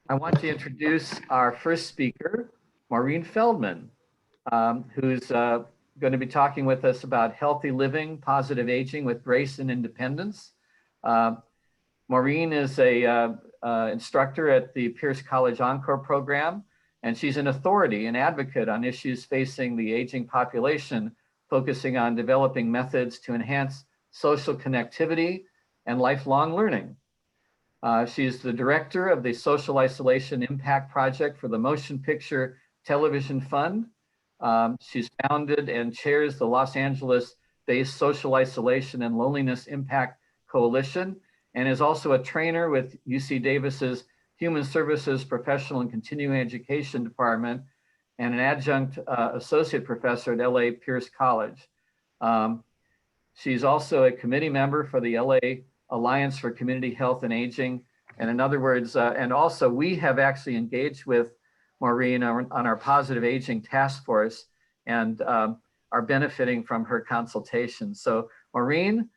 I want to introduce our first speaker, Maureen Feldman, who's going to be talking with us about healthy living, positive aging with grace and independence. Uh, Maureen is a instructor at the Pierce College ENCORE program, and she's an authority and advocate on issues facing the aging population, focusing on developing methods to enhance social connectivity and lifelong learning. She's the director of the Social Isolation Impact Project for the Motion Picture Television Fund. She's founded and chairs the Los Angeles-based Social Isolation and Loneliness Impact Coalition, and is also a trainer with UC Davis's Human Services Professional and Continuing Education Department, and an adjunct associate professor at LA Pierce College. She's also a committee member for the LA Alliance for Community Health and Aging. And in other words, and also we have actually engaged with Maureen on our positive aging task force and are benefiting from her consultation. So Maureen,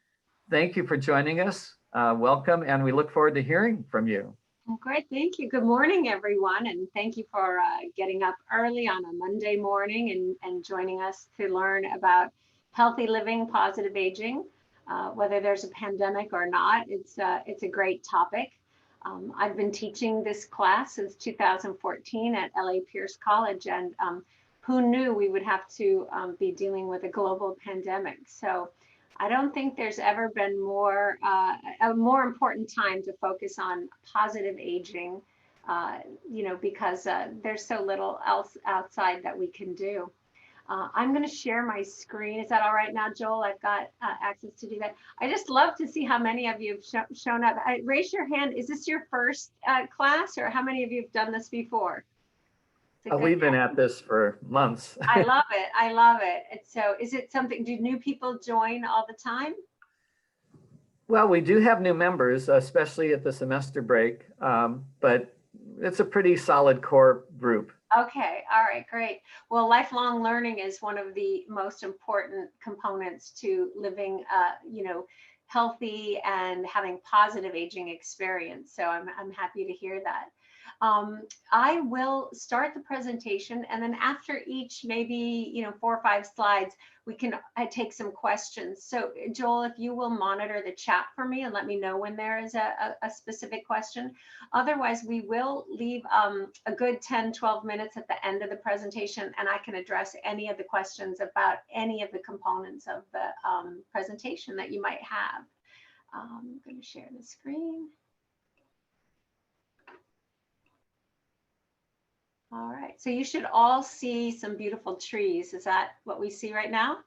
thank you for joining us. Welcome, and we look forward to hearing from you. Well, great, thank you. Good morning, everyone, and thank you for getting up early on a Monday morning and joining us to learn about healthy living, positive aging. Whether there's a pandemic or not, it's a great topic. I've been teaching this class since 2014 at LA Pierce College, and who knew we would have to be dealing with a global pandemic. So I don't think there's ever been a more important time to focus on positive aging, because there's so little else outside that we can do. I'm going to share my screen. Is that all right now, Joel? I've got access to do that. I just love to see how many of you have shown up. Raise your hand. Is this your first class, or how many of you have done this before? We've been at this for months. I love it. I love it. And so is it something, do new people join all the time? Well, we do have new members, especially at the semester break, but it's a pretty solid core group. Okay, all right, great. Well, lifelong learning is one of the most important components to living, healthy and having positive aging experience. So I'm happy to hear that. I will start the presentation, and then after each, maybe 4 or 5 slides, we can take some questions. So Joel, if you will monitor the chat for me and let me know when there is a specific question. Otherwise, we will leave a good 10-12 minutes at the end of the presentation, and I can address any of the questions about any of the components of the presentation that you might have. I'm going to share the screen. All right, so you should all see some beautiful trees. Is that what we see right now?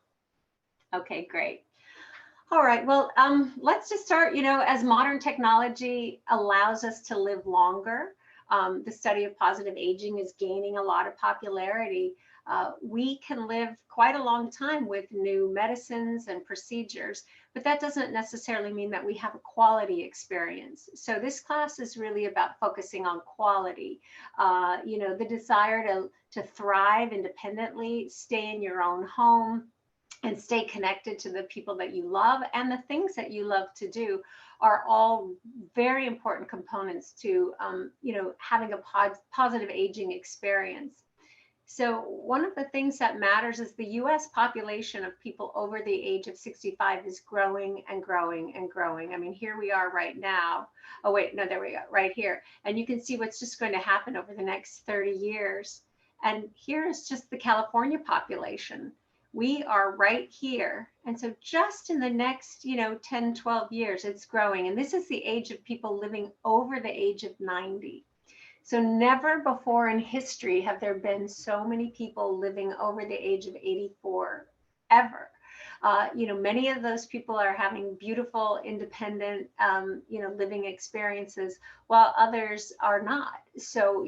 Okay, great. All right, well, let's just start, as modern technology allows us to live longer, the study of positive aging is gaining a lot of popularity. We can live quite a long time with new medicines and procedures, but that doesn't necessarily mean that we have a quality experience. So this class is really about focusing on quality, the desire to thrive independently, stay in your own home, and stay connected to the people that you love and the things that you love to do are all very important components to, having a positive aging experience. So one of the things that matters is the US population of people over the age of 65 is growing and growing and growing. I mean, here we are right now. Oh, wait, no, there we go, right here. And you can see what's just going to happen over the next 30 years. And here is just the California population. We are right here. And so just in the next, 10, 12 years, it's growing. And this is the age of people living over the age of 90. So never before in history have there been so many people living over the age of 84, ever. Many of those people are having beautiful, independent, living experiences, while others are not. So,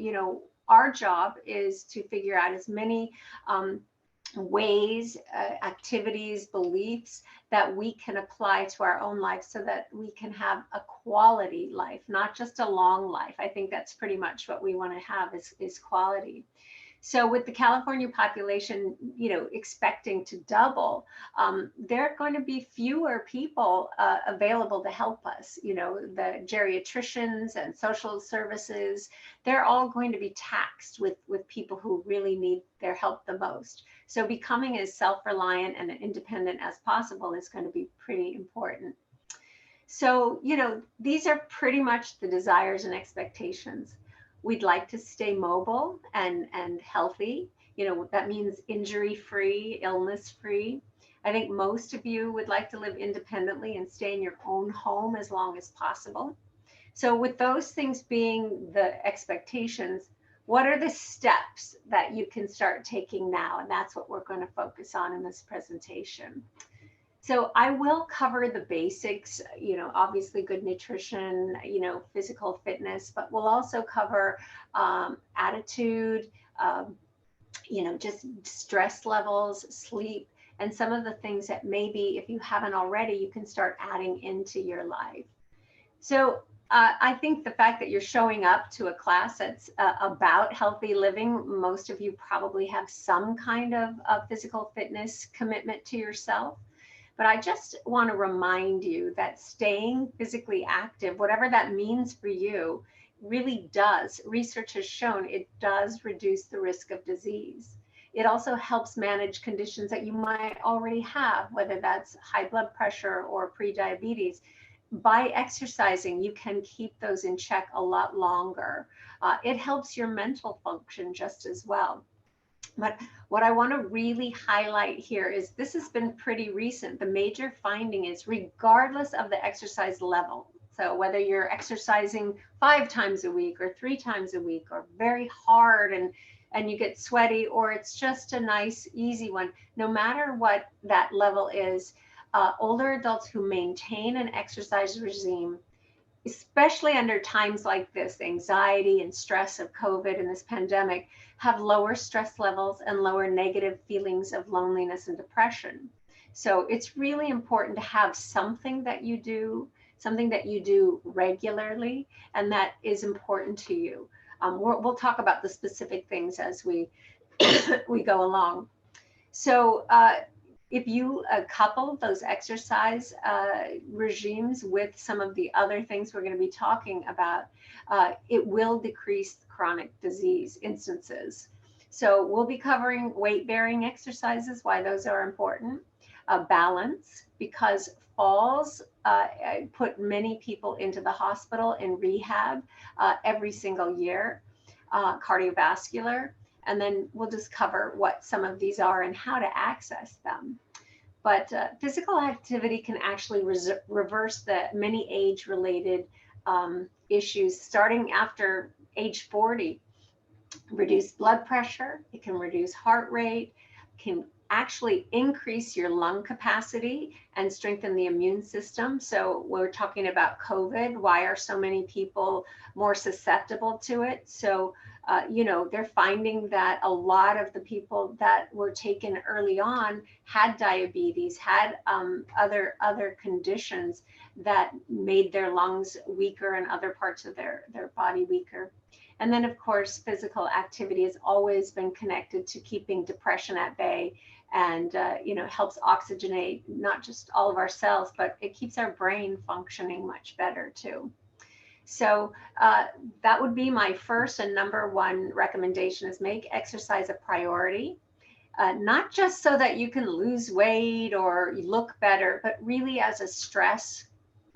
our job is to figure out as many ways, activities, beliefs that we can apply to our own life so that we can have a quality life, not just a long life. I think that's pretty much what we want to have is quality. So with the California population, expecting to double, there are going to be fewer people available to help us. The geriatricians and social services, they're all going to be taxed with people who really need their help the most. So becoming as self-reliant and independent as possible is going to be pretty important. So, these are pretty much the desires and expectations. We'd like to stay mobile and healthy. That means injury-free, illness-free. I think most of you would like to live independently and stay in your own home as long as possible. So with those things being the expectations, what are the steps that you can start taking now? And that's what we're going to focus on in this presentation. So I will cover the basics, obviously good nutrition, physical fitness, but we'll also cover attitude, just stress levels, sleep, and some of the things that maybe if you haven't already, you can start adding into your life. So I think the fact that you're showing up to a class that's about healthy living, most of you probably have some kind of physical fitness commitment to yourself. But I just want to remind you that staying physically active, whatever that means for you, really does, research has shown it does reduce the risk of disease. It also helps manage conditions that you might already have, whether that's high blood pressure or prediabetes. By exercising, you can keep those in check a lot longer. It helps your mental function just as well. But what I want to really highlight here is this has been pretty recent. The major finding is regardless of the exercise level. So whether you're exercising 5 times a week or 3 times a week or very hard and you get sweaty, or it's just a nice, easy one, no matter what that level is, older adults who maintain an exercise regime, especially under times like this, anxiety and stress of COVID and this pandemic, have lower stress levels and lower negative feelings of loneliness and depression. So it's really important to have something that you do regularly, and that is important to you. We'll talk about the specific things as we we go along. So if you couple those exercise regimes with some of the other things we're going to be talking about, it will decrease chronic disease instances. So we'll be covering weight-bearing exercises, why those are important, balance, because falls put many people into the hospital in rehab every single year, cardiovascular, and then we'll just cover what some of these are and how to access them. But physical activity can actually reverse the many age-related issues starting after age 40. Reduce blood pressure, it can reduce heart rate, can actually increase your lung capacity and strengthen the immune system. So we're talking about COVID. Why are so many people more susceptible to it? So, they're finding that a lot of the people that were taken early on had diabetes, had other conditions that made their lungs weaker and other parts of their body weaker. And then, of course, physical activity has always been connected to keeping depression at bay, and helps oxygenate not just all of our cells, but it keeps our brain functioning much better too. So that would be my first and number one recommendation, is make exercise a priority, not just so that you can lose weight or look better, but really as a stress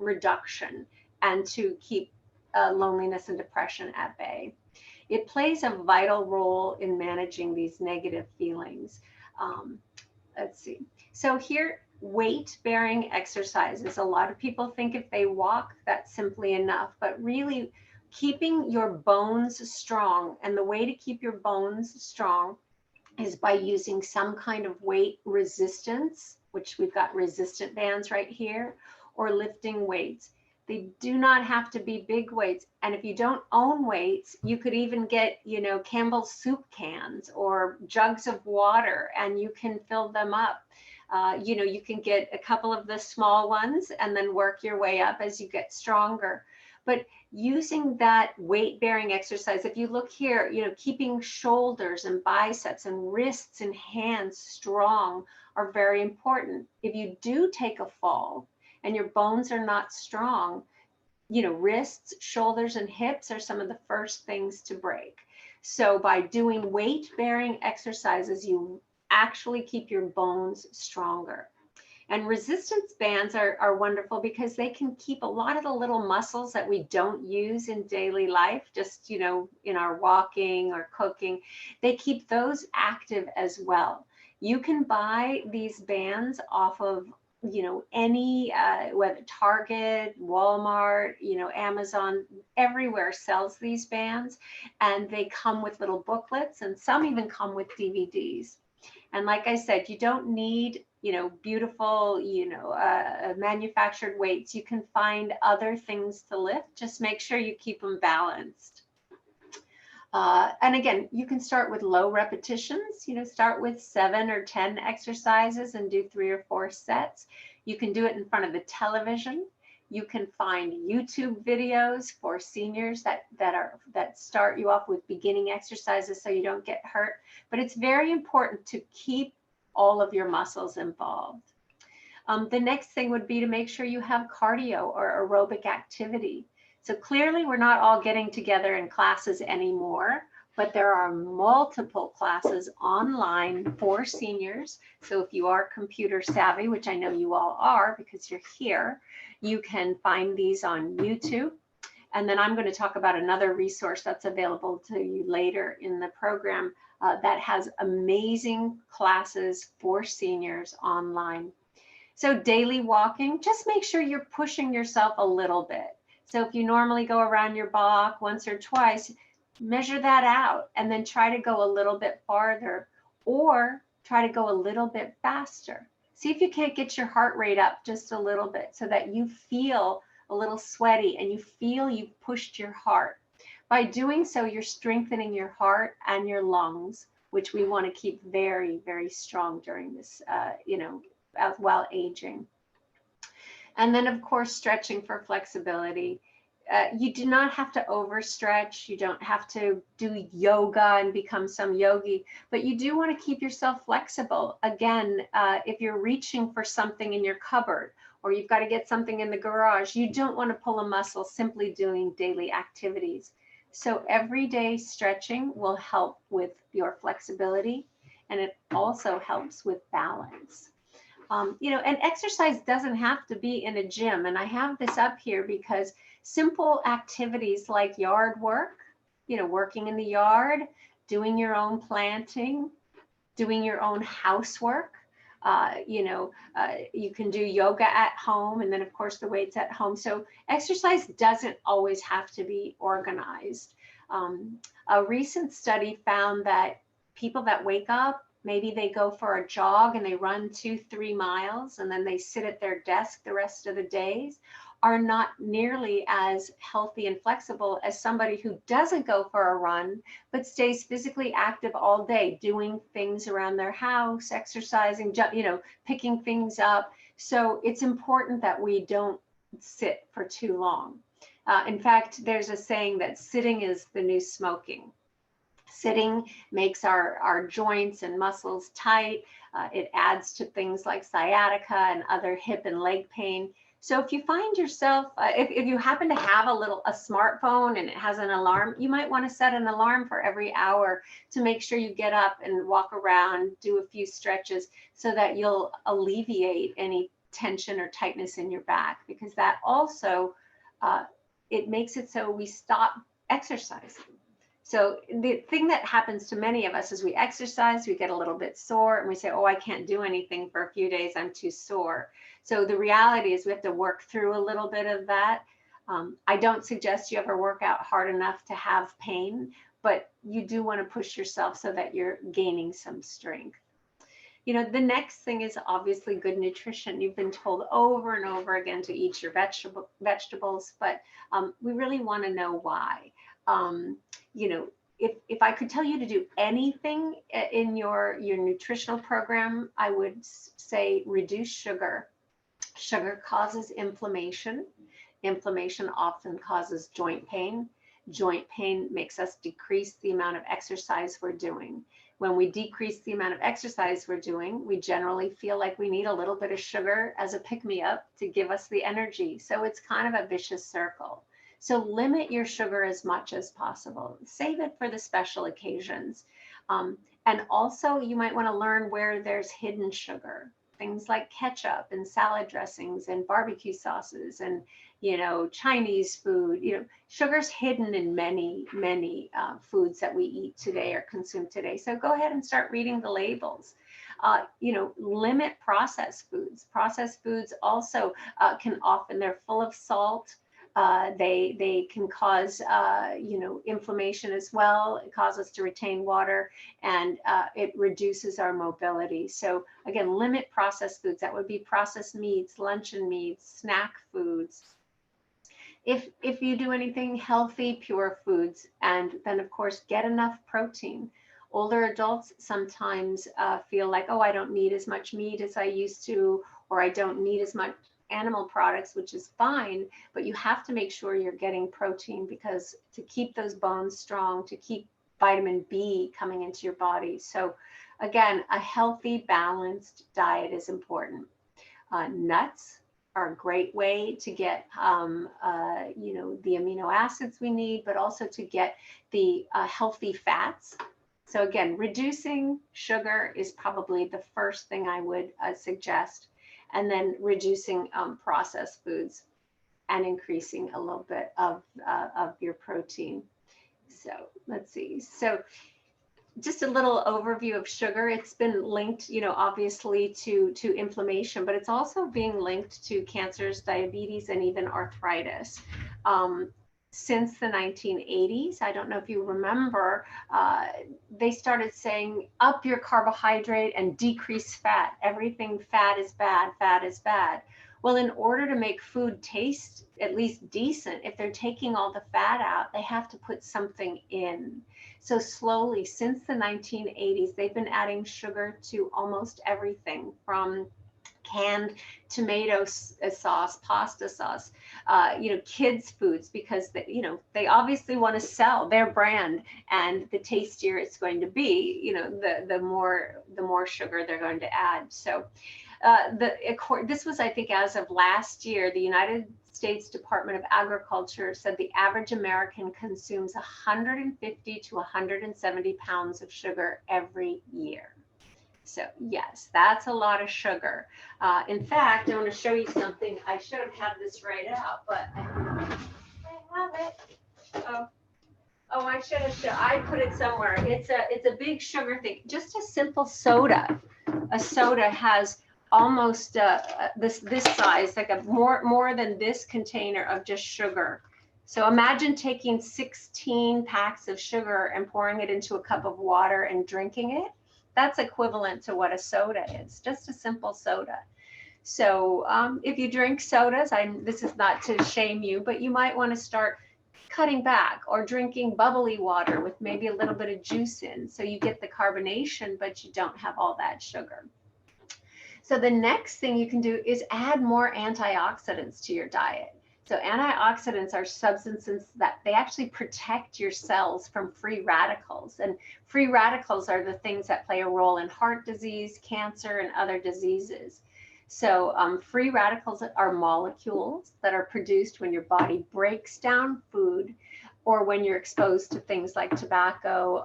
reduction and to keep loneliness and depression at bay. It plays a vital role in managing these negative feelings. Let's see. So here, weight-bearing exercises. A lot of people think if they walk, that's simply enough, but really keeping your bones strong. And the way to keep your bones strong is by using some kind of weight resistance, which we've got resistant bands right here, or lifting weights. They do not have to be big weights. And if you don't own weights, you could even get, Campbell's soup cans or jugs of water, and you can fill them up. You can get a couple of the small ones and then work your way up as you get stronger. But using that weight bearing exercise, if you look here, you know, keeping shoulders and biceps and wrists and hands strong are very important. If you do take a fall and your bones are not strong, you know, wrists, shoulders, and hips are some of the first things to break. So by doing weight bearing exercises, you actually keep your bones stronger. And resistance bands are wonderful because they can keep a lot of the little muscles that we don't use in daily life, just, you know, in our walking or cooking. They keep those active as well. You can buy these bands off of, you know, any, whether Target, Walmart, you know, Amazon, everywhere sells these bands, and they come with little booklets, and some even come with DVDs. And like I said, you don't need, you know, beautiful, you know, manufactured weights. You can find other things to lift. Just make sure you keep them balanced. And again, you can start with low repetitions, you know, start with 7 or 10 exercises and do 3 or 4 sets. You can do it in front of the television. You can find YouTube videos for seniors that start you off with beginning exercises so you don't get hurt. But it's very important to keep all of your muscles involved. The next thing would be to make sure you have cardio or aerobic activity. So clearly we're not all getting together in classes anymore, but there are multiple classes online for seniors. So if you are computer savvy, which I know you all are because you're here, you can find these on YouTube. And then I'm going to talk about another resource that's available to you later in the program that has amazing classes for seniors online. So daily walking, just make sure you're pushing yourself a little bit. So if you normally go around your block once or twice, measure that out and then try to go a little bit farther or try to go a little bit faster. See if you can't get your heart rate up just a little bit so that you feel a little sweaty and you feel you've pushed your heart. By doing so, you're strengthening your heart and your lungs, which we want to keep very, very strong during this, you know, while aging. And then, of course, stretching for flexibility. You do not have to overstretch. You don't have to do yoga and become some yogi, but you do want to keep yourself flexible. Again, if you're reaching for something in your cupboard or you've got to get something in the garage, you don't want to pull a muscle simply doing daily activities. So everyday stretching will help with your flexibility, and it also helps with balance. You know, and exercise doesn't have to be in a gym. And I have this up here because simple activities like yard work, you know, working in the yard, doing your own planting, doing your own housework, you know, you can do yoga at home, and then of course the weights at home. So exercise doesn't always have to be organized. A recent study found that people that wake up, maybe they go for a jog and they run 2-3 miles and then they sit at their desk the rest of the days, are not nearly as healthy and flexible as somebody who doesn't go for a run but stays physically active all day, doing things around their house, exercising, you know, picking things up. So it's important that we don't sit for too long. In fact, there's a saying that sitting is the new smoking. Sitting makes our joints and muscles tight. It adds to things like sciatica and other hip and leg pain. So if you find yourself, if you happen to have a smartphone and it has an alarm, you might want to set an alarm for every hour to make sure you get up and walk around, do a few stretches so that you'll alleviate any tension or tightness in your back, because that also, it makes it so we stop exercising. So the thing that happens to many of us is we exercise, we get a little bit sore and we say, oh, I can't do anything for a few days, I'm too sore. So the reality is we have to work through a little bit of that. I don't suggest you ever work out hard enough to have pain, but you do want to push yourself so that you're gaining some strength. You know, the next thing is obviously good nutrition. You've been told over and over again to eat your vegetables, but we really want to know why. You know, if I could tell you to do anything in your nutritional program, I would say reduce sugar. Sugar causes inflammation. Inflammation often causes joint pain. Joint pain makes us decrease the amount of exercise we're doing. When we decrease the amount of exercise we're doing, we generally feel like we need a little bit of sugar as a pick-me-up to give us the energy. So it's kind of a vicious circle. So limit your sugar as much as possible. Save it for the special occasions. And also you might want to learn where there's hidden sugar. Things like ketchup and salad dressings and barbecue sauces and, you know, Chinese food. You know, sugar's hidden in many, many foods that we eat today or consume today. So go ahead and start reading the labels. You know, limit processed foods. Processed foods also can often, they're full of salt. They can cause, you know, inflammation as well. It causes us to retain water, and it reduces our mobility. So again, limit processed foods. That would be processed meats, luncheon meats, snack foods. If you do anything healthy, pure foods, and then of course get enough protein. Older adults sometimes feel like, oh, I don't need as much meat as I used to, or I don't need as much animal products, which is fine, but you have to make sure you're getting protein, because to keep those bones strong, to keep vitamin B coming into your body. So again, a healthy, balanced diet is important. Nuts are a great way to get, you know, the amino acids we need, but also to get the healthy fats. So again, reducing sugar is probably the first thing I would suggest, and then reducing processed foods and increasing a little bit of your protein. So let's see. So just a little overview of sugar. It's been linked, you know, obviously to inflammation, but it's also being linked to cancers, diabetes, and even arthritis. Since the 1980s, I don't know if you remember, they started saying up your carbohydrate and decrease fat. Everything fat is bad, fat is bad. Well, in order to make food taste at least decent, if they're taking all the fat out, they have to put something in. So slowly, since the 1980s, they've been adding sugar to almost everything, from canned tomato sauce, pasta sauce, you know, kids' foods, because they, you know, they obviously want to sell their brand, and the tastier it's going to be, you know, the more sugar they're going to add. So this was, I think, as of last year, the United States Department of Agriculture said the average American consumes 150 to 170 pounds of sugar every year. So yes, that's a lot of sugar. In fact, I want to show you something. I should have had this right out, but I have it. Oh, I should have. I put it somewhere. It's a big sugar thing. Just a simple soda. A soda has almost this size, like a more than this container of just sugar. So imagine taking 16 packs of sugar and pouring it into a cup of water and drinking it. That's equivalent to what a soda is, just a simple soda. So if you drink sodas, this is not to shame you, but you might want to start cutting back, or drinking bubbly water with maybe a little bit of juice in, so you get the carbonation, but you don't have all that sugar. So the next thing you can do is add more antioxidants to your diet. So antioxidants are substances that they actually protect your cells from free radicals. And free radicals are the things that play a role in heart disease, cancer, and other diseases. So free radicals are molecules that are produced when your body breaks down food, or when you're exposed to things like tobacco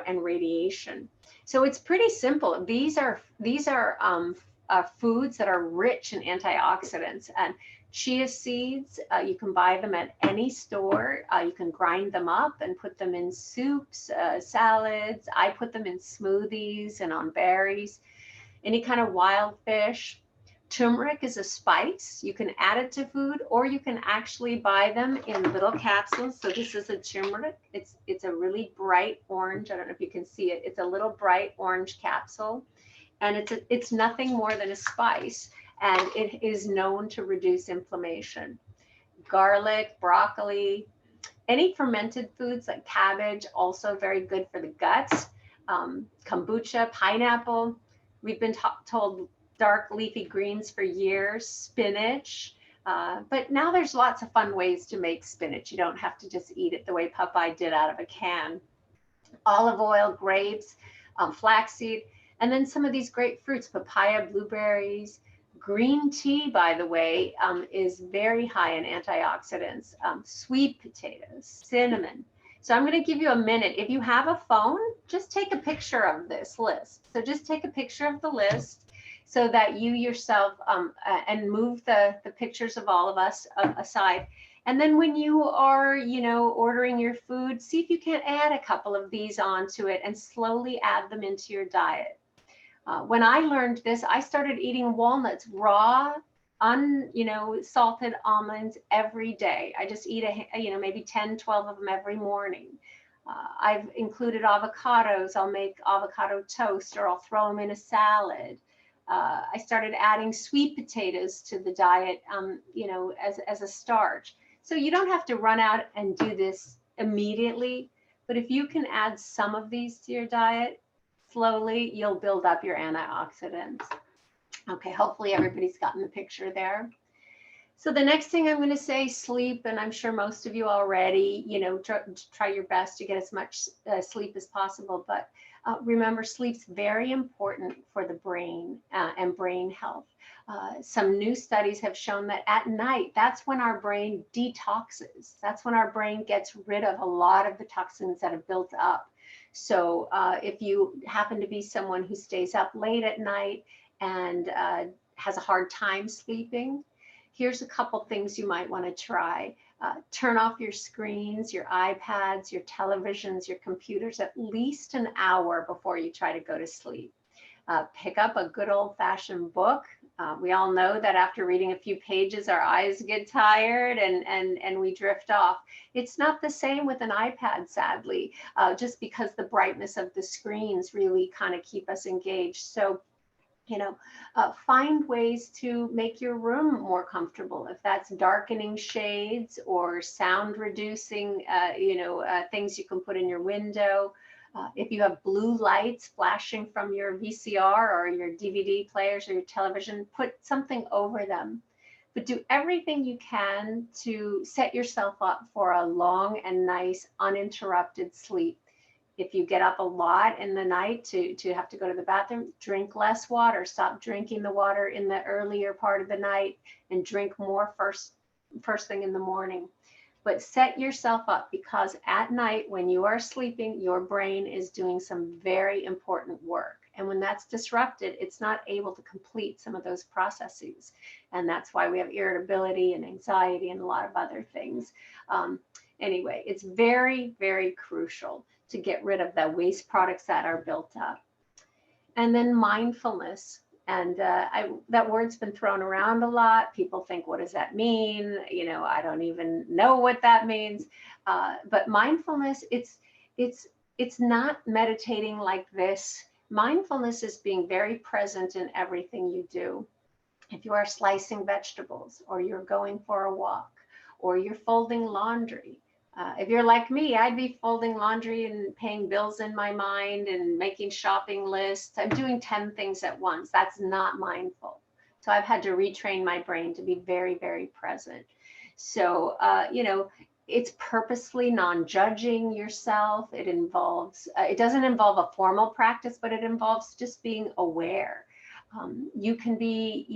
and radiation. So it's pretty simple. These are foods that are rich in antioxidants. And chia seeds, you can buy them at any store. You can grind them up and put them in soups, salads. I put them in smoothies and on berries. Any kind of wild fish. Turmeric is a spice. You can add it to food, or you can actually buy them in little capsules. So this is a turmeric. It's a really bright orange. I don't know if you can see it. It's a little bright orange capsule, and it's nothing more than a spice, and it is known to reduce inflammation. Garlic, broccoli, any fermented foods like cabbage, also very good for the guts. Kombucha, pineapple. We've been told dark leafy greens for years, spinach, But now there's lots of fun ways to make spinach. You don't have to just eat it the way Popeye did out of a can. Olive oil, grapes, flaxseed, and then some of these great fruits, papaya, blueberries. Green tea, by the way, is very high in antioxidants. Sweet potatoes, cinnamon. So I'm going to give you a minute. If you have a phone, just take a picture of this list. So just take a picture of the list so that you yourself, and move the pictures of all of us aside. And then when you are, ordering your food, see if you can't add a couple of these onto it and slowly add them into your diet. When I learned this, I started eating walnuts, raw, salted almonds every day. I just eat maybe 10, 12 of them every morning. I've included avocados. I'll make avocado toast, or I'll throw them in a salad. I started adding sweet potatoes to the diet, as a starch. So you don't have to run out and do this immediately, but if you can add some of these to your diet, slowly you'll build up your antioxidants. Okay, hopefully everybody's gotten the picture there. So the next thing I'm going to say, sleep, and I'm sure most of you already, try your best to get as much sleep as possible, but remember, sleep's very important for the brain and brain health. Some new studies have shown that at night, that's when our brain detoxes. That's when our brain gets rid of a lot of the toxins that have built up. So if you happen to be someone who stays up late at night and has a hard time sleeping, here's a couple things you might want to try. Turn off your screens, your iPads, your televisions, your computers at least an hour before you try to go to sleep. Pick up a good old-fashioned book. We all know that after reading a few pages, our eyes get tired and we drift off. It's not the same with an iPad, sadly, just because the brightness of the screens really kind of keep us engaged. So, find ways to make your room more comfortable. If that's darkening shades or sound reducing, things you can put in your window. If you have blue lights flashing from your VCR or your DVD players or your television, put something over them. But do everything you can to set yourself up for a long and nice uninterrupted sleep. If you get up a lot in the night to have to go to the bathroom, drink less water. Stop drinking the water in the earlier part of the night and drink more first thing in the morning. But set yourself up, because at night when you are sleeping, your brain is doing some very important work. And when that's disrupted, it's not able to complete some of those processes. And that's why we have irritability and anxiety and a lot of other things. Anyway, it's very, very crucial to get rid of the waste products that are built up. And then mindfulness. And that word's been thrown around a lot. People think, what does that mean? I don't even know what that means. But mindfulness, it's not meditating like this. Mindfulness is being very present in everything you do. If you are slicing vegetables, or you're going for a walk, or you're folding laundry. If you're like me, I'd be folding laundry and paying bills in my mind and making shopping lists. I'm doing 10 things at once. That's not mindful. So I've had to retrain my brain to be very, very present. So, it's purposely non-judging yourself. It doesn't involve a formal practice, but it involves just being aware. You can be,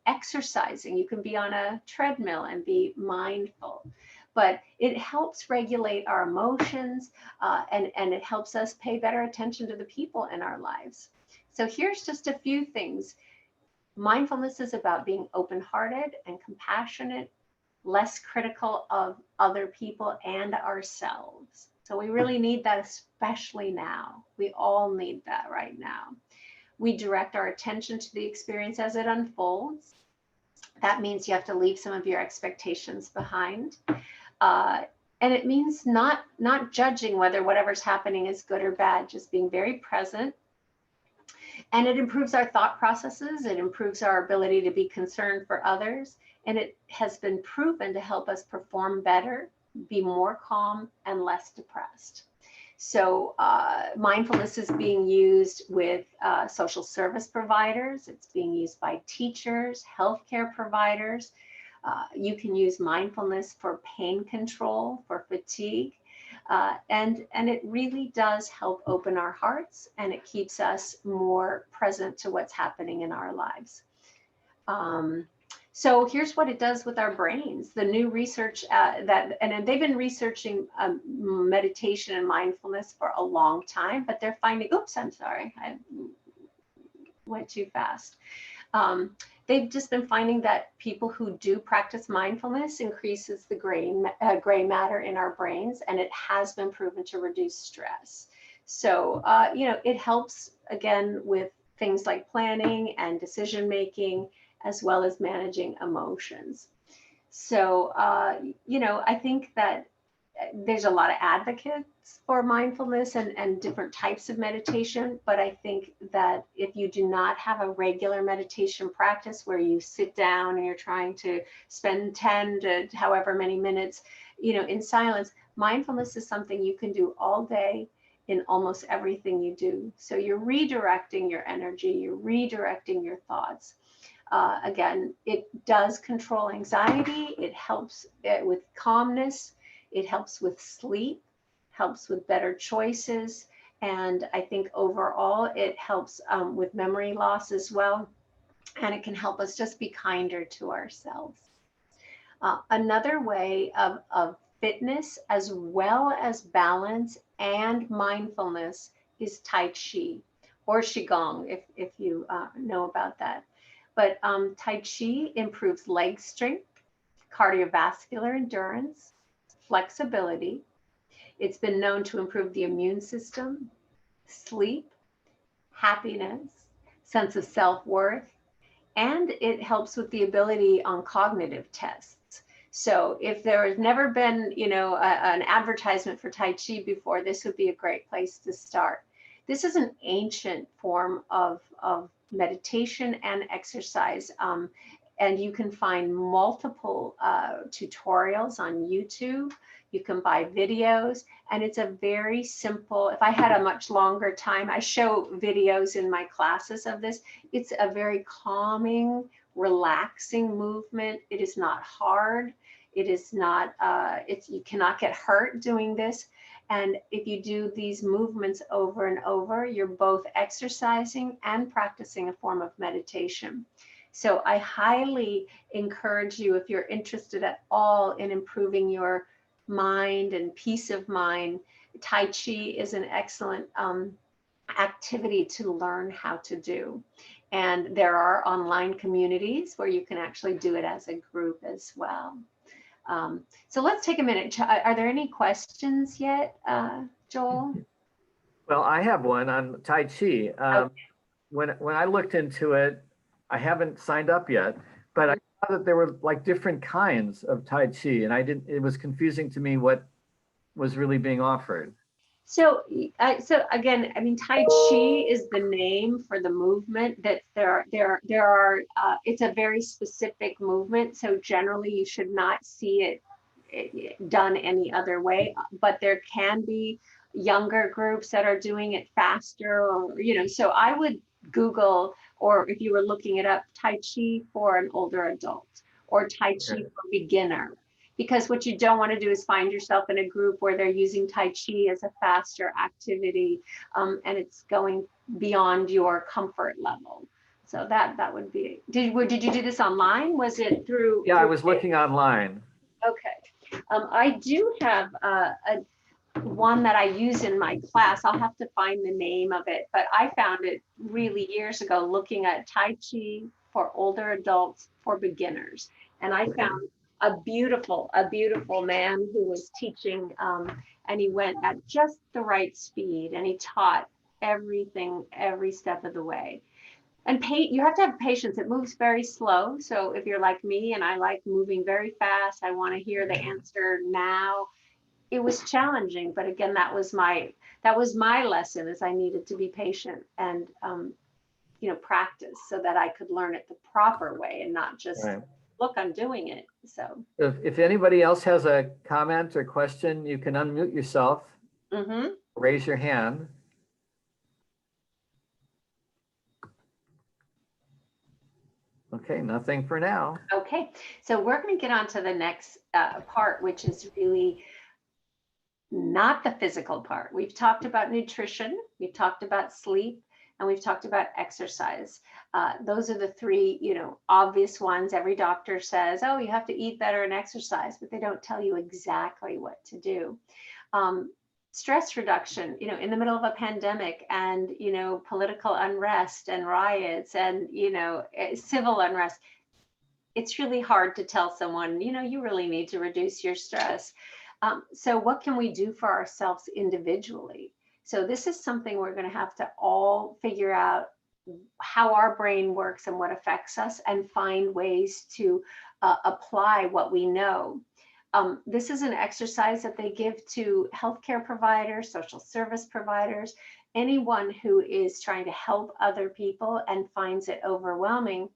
exercising. You can be on a treadmill and be mindful. But it helps regulate our emotions, and it helps us pay better attention to the people in our lives. So here's just a few things. Mindfulness is about being open-hearted and compassionate, less critical of other people and ourselves. So we really need that, especially now. We all need that right now. We direct our attention to the experience as it unfolds. That means you have to leave some of your expectations behind. And it means not judging whether whatever's happening is good or bad, just being very present. And it improves our thought processes. It improves our ability to be concerned for others. And it has been proven to help us perform better, be more calm, and less depressed. So mindfulness is being used with social service providers. It's being used by teachers, healthcare providers. You can use mindfulness for pain control, for fatigue, and it really does help open our hearts, and it keeps us more present to what's happening in our lives. So here's what it does with our brains. The new research and they've been researching meditation and mindfulness for a long time, but they're finding, oops, I'm sorry, I went too fast. They've just been finding that people who do practice mindfulness increases the gray matter in our brains, and it has been proven to reduce stress. So, it helps, again, with things like planning and decision making, as well as managing emotions. So, I think that there's a lot of advocates for mindfulness and different types of meditation, but I think that if you do not have a regular meditation practice where you sit down and you're trying to spend 10 to however many minutes, in silence, mindfulness is something you can do all day in almost everything you do. So you're redirecting your energy, you're redirecting your thoughts. Again, it does control anxiety, it helps with calmness, it helps with sleep, helps with better choices, and I think overall it helps with memory loss as well, and it can help us just be kinder to ourselves. Another way of fitness as well as balance and mindfulness is Tai Chi or Qigong, if you know about that. But Tai Chi improves leg strength, cardiovascular endurance, flexibility. It's been known to improve the immune system, sleep, happiness, sense of self-worth, and it helps with the ability on cognitive tests. So if there has never been, an advertisement for Tai Chi before, this would be a great place to start. This is an ancient form of meditation and exercise. And you can find multiple tutorials on YouTube. You can buy videos, and it's a very simple, if I had a much longer time, I show videos in my classes of this. It's a very calming, relaxing movement. It is not hard. It is not, you cannot get hurt doing this. And if you do these movements over and over, you're both exercising and practicing a form of meditation. So I highly encourage you, if you're interested at all in improving your mind and peace of mind, Tai Chi is an excellent activity to learn how to do. And there are online communities where you can actually do it as a group as well. So let's take a minute. Are there any questions yet, Joel? Well, I have one on Tai Chi. Okay. When I looked into it, I haven't signed up yet, but I saw that there were like different kinds of Tai Chi, and it was confusing to me what was really being offered. So again, I mean, Tai Chi is the name for the movement that there are, it's a very specific movement. So generally you should not see it done any other way, but there can be younger groups that are doing it faster, or, so I would Google, or if you were looking it up, Tai Chi for an older adult or Tai Chi for beginner. Because what you don't want to do is find yourself in a group where they're using Tai Chi as a faster activity, and it's going beyond your comfort level. So that would be, did you do this online? Was it through? Yeah, I was looking online. Okay. I do have one that I use in my class. I'll have to find the name of it, but I found it really years ago looking at Tai Chi for older adults for beginners. And I found a beautiful man who was teaching, and he went at just the right speed, and he taught everything, every step of the way. And you have to have patience. It moves very slow. So if you're like me and I like moving very fast, I want to hear the answer now. It was challenging, but again, that was my lesson, is I needed to be patient and practice so that I could learn it the proper way and not just look, I'm doing it. So if anybody else has a comment or question, you can unmute yourself, raise your hand. Okay, nothing for now. Okay, so we're going to get on to the next part, which is really not the physical part. We've talked about nutrition, we've talked about sleep, and we've talked about exercise. Those are the three, obvious ones. Every doctor says, oh, you have to eat better and exercise, but they don't tell you exactly what to do. Stress reduction, in the middle of a pandemic and, political unrest and riots and, civil unrest, it's really hard to tell someone, you really need to reduce your stress. So what can we do for ourselves individually? So this is something we're going to have to all figure out how our brain works and what affects us, and find ways to apply what we know. This is an exercise that they give to healthcare providers, social service providers, anyone who is trying to help other people and finds it overwhelming.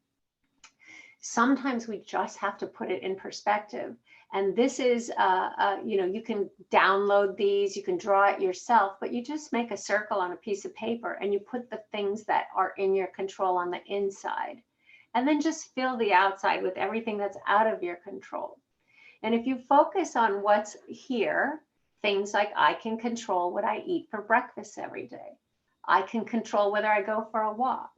Sometimes we just have to put it in perspective. And this is, you can download these, you can draw it yourself, but you just make a circle on a piece of paper and you put the things that are in your control on the inside. And then just fill the outside with everything that's out of your control. And if you focus on what's here, things like I can control what I eat for breakfast every day. I can control whether I go for a walk.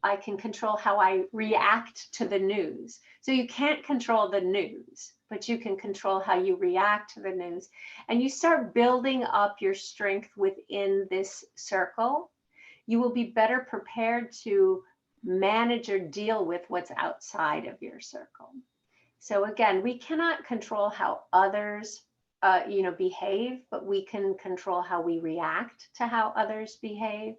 I can control how I react to the news. So you can't control the news, but you can control how you react to the news. And you start building up your strength within this circle. You will be better prepared to manage or deal with what's outside of your circle. So again, we cannot control how others behave, but we can control how we react to how others behave.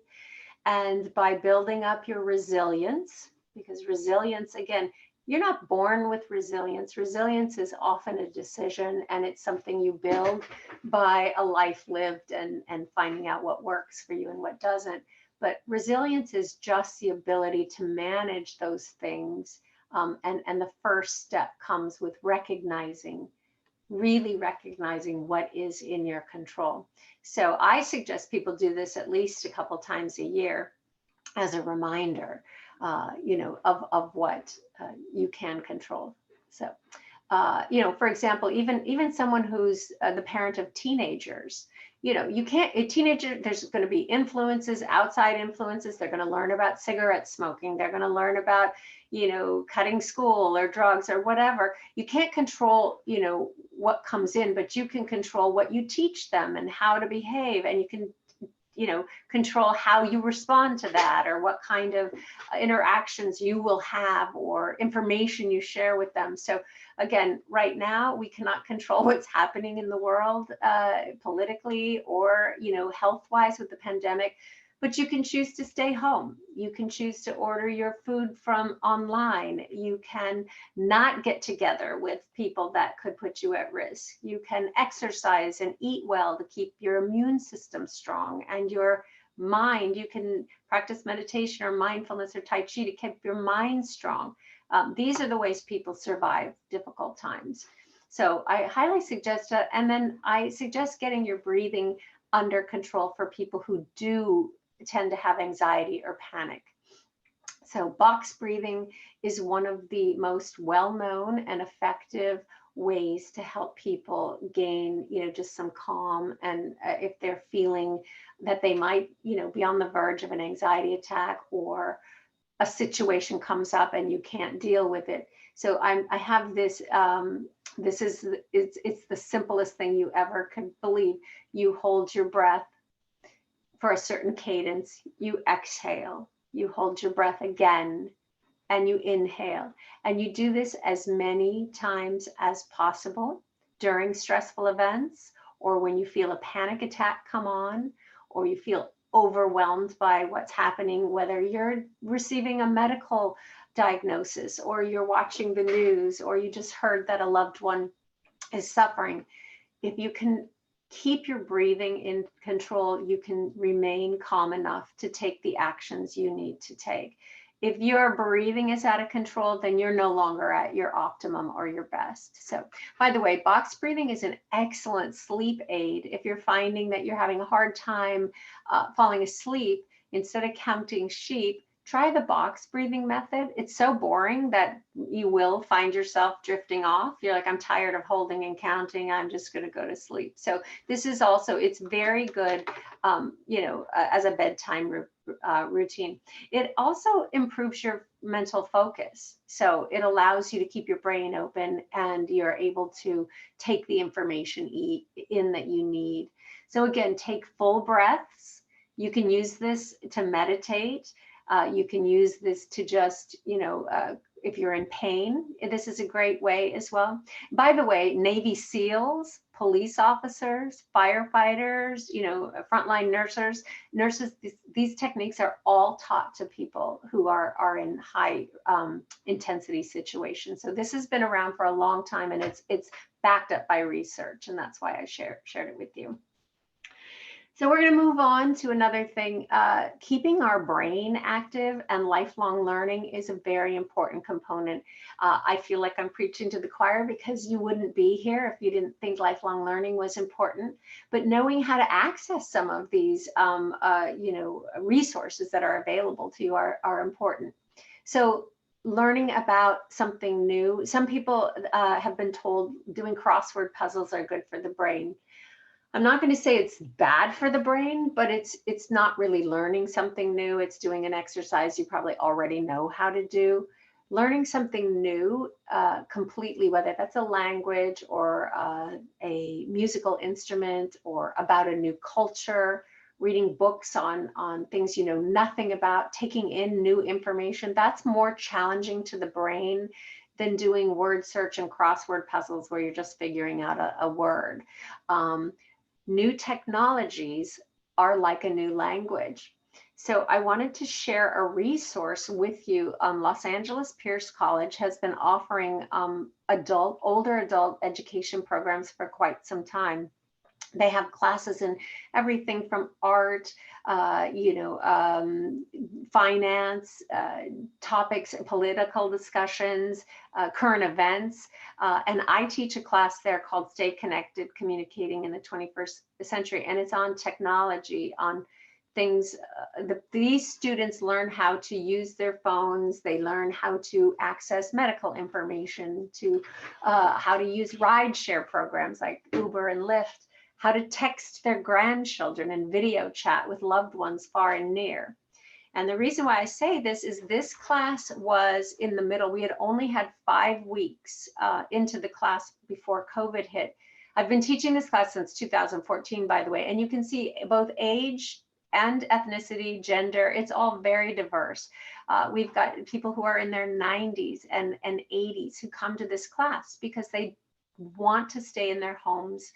And by building up your resilience, because resilience, again, you're not born with resilience. Resilience is often a decision, and it's something you build by a life lived and finding out what works for you and what doesn't. But resilience is just the ability to manage those things. And the first step comes with really recognizing what is in your control. So I suggest people do this at least a couple times a year as a reminder, of what you can control. So, for example, even someone who's the parent of teenagers, you can't, a teenager, there's going to be influences, outside influences. They're going to learn about cigarette smoking. They're going to learn about, cutting school or drugs or whatever. You can't control, what comes in, but you can control what you teach them and how to behave. And you can, control how you respond to that, or what kind of interactions you will have or information you share with them. So again, right now, we cannot control what's happening in the world politically or, health-wise with the pandemic, but you can choose to stay home. You can choose to order your food from online. You can not get together with people that could put you at risk. You can exercise and eat well to keep your immune system strong and your mind. You can practice meditation or mindfulness or Tai Chi to keep your mind strong. These are the ways people survive difficult times. So I highly suggest that. And then I suggest getting your breathing under control for people who do tend to have anxiety or panic. So box breathing is one of the most well-known and effective ways to help people gain, just some calm. And if they're feeling that they might, be on the verge of an anxiety attack, or a situation comes up and you can't deal with it. So I have this, it's the simplest thing you ever could believe. You hold your breath for a certain cadence, you exhale, you hold your breath again, and you inhale. And you do this as many times as possible during stressful events, or when you feel a panic attack come on, or you feel overwhelmed by what's happening, whether you're receiving a medical diagnosis, or you're watching the news, or you just heard that a loved one is suffering. If you can keep your breathing in control, you can remain calm enough to take the actions you need to take. If your breathing is out of control, then you're no longer at your optimum or your best. So, by the way, box breathing is an excellent sleep aid. If you're finding that you're having a hard time falling asleep, instead of counting sheep, try the box breathing method. It's so boring that you will find yourself drifting off. You're like, I'm tired of holding and counting. I'm just going to go to sleep. So this is also, it's very good, as a bedtime routine. It also improves your mental focus. So it allows you to keep your brain open and you're able to take the information in that you need. So again, take full breaths. You can use this to meditate. You can use this to just, if you're in pain, this is a great way as well. By the way, Navy SEALs, police officers, firefighters, frontline nurses, these techniques are all taught to people who are in high intensity situations. So this has been around for a long time, and it's backed up by research, and that's why I shared it with you. So we're going to move on to another thing. Keeping our brain active and lifelong learning is a very important component. I feel like I'm preaching to the choir because you wouldn't be here if you didn't think lifelong learning was important. But knowing how to access some of these, resources that are available to you are important. So learning about something new. Some people have been told doing crossword puzzles are good for the brain. I'm not going to say it's bad for the brain, but it's not really learning something new. It's doing an exercise you probably already know how to do. Learning something new completely, whether that's a language or a musical instrument or about a new culture, reading books on things you know nothing about, taking in new information, that's more challenging to the brain than doing word search and crossword puzzles where you're just figuring out a word. New technologies are like a new language. So I wanted to share a resource with you. Los Angeles Pierce College has been offering older adult education programs for quite some time. They have classes in everything from art, finance, topics, political discussions, current events. And I teach a class there called Stay Connected, Communicating in the 21st Century. And it's on technology, on things. These students learn how to use their phones. They learn how to access medical information, how to use rideshare programs like Uber and Lyft, how to text their grandchildren and video chat with loved ones far and near. And the reason why I say this is this class was in the middle. We had only had 5 weeks into the class before COVID hit. I've been teaching this class since 2014, by the way, and you can see both age and ethnicity, gender, it's all very diverse. We've got people who are in their 90s and 80s who come to this class because they want to stay in their homes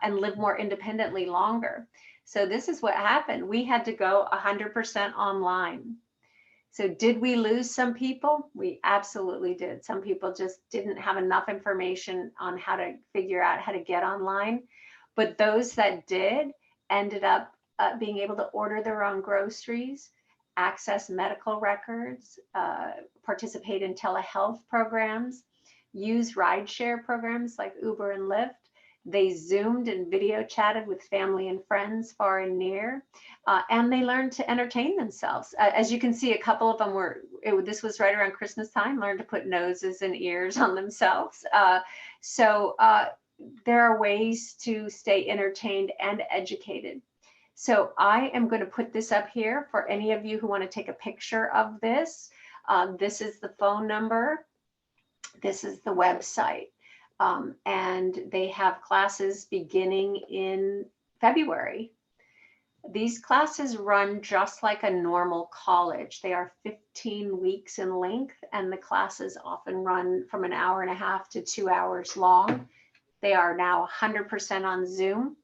and live more independently longer. So this is what happened. We had to go 100% online. So did we lose some people? We absolutely did. Some people just didn't have enough information on how to figure out how to get online. But those that did ended up being able to order their own groceries, access medical records, participate in telehealth programs, use rideshare programs like Uber and Lyft. They Zoomed and video chatted with family and friends far and near, and they learned to entertain themselves. As you can see, a couple of them this was right around Christmas time, learned to put noses and ears on themselves. So there are ways to stay entertained and educated. So I am going to put this up here for any of you who want to take a picture of this. This is the phone number. This is the website. And they have classes beginning in February. These classes run just like a normal college. They are 15 weeks in length, and the classes often run from an hour and a half to 2 hours long. They are now 100% on Zoom.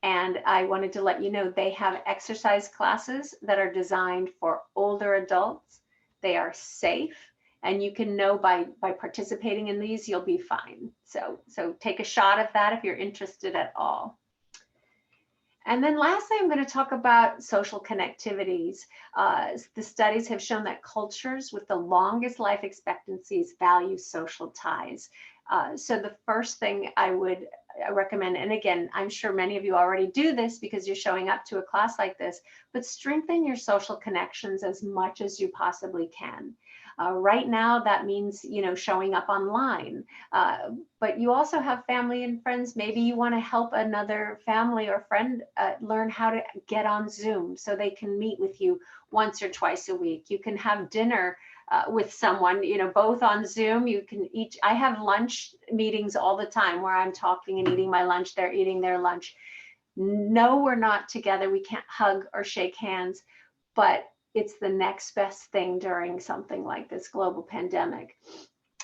And I wanted to let you know they have exercise classes that are designed for older adults. They are safe. And you can know by participating in these, you'll be fine. So take a shot of that if you're interested at all. And then lastly, I'm going to talk about social connectivities. The studies have shown that cultures with the longest life expectancies value social ties. So the first thing I would recommend, and again, I'm sure many of you already do this because you're showing up to a class like this, but strengthen your social connections as much as you possibly can. Right now, that means, showing up online, but you also have family and friends. Maybe you want to help another family or friend learn how to get on Zoom so they can meet with you once or twice a week. You can have dinner with someone, both on Zoom. You can I have lunch meetings all the time where I'm talking and eating my lunch, they're eating their lunch. No, we're not together. We can't hug or shake hands, but it's the next best thing during something like this global pandemic.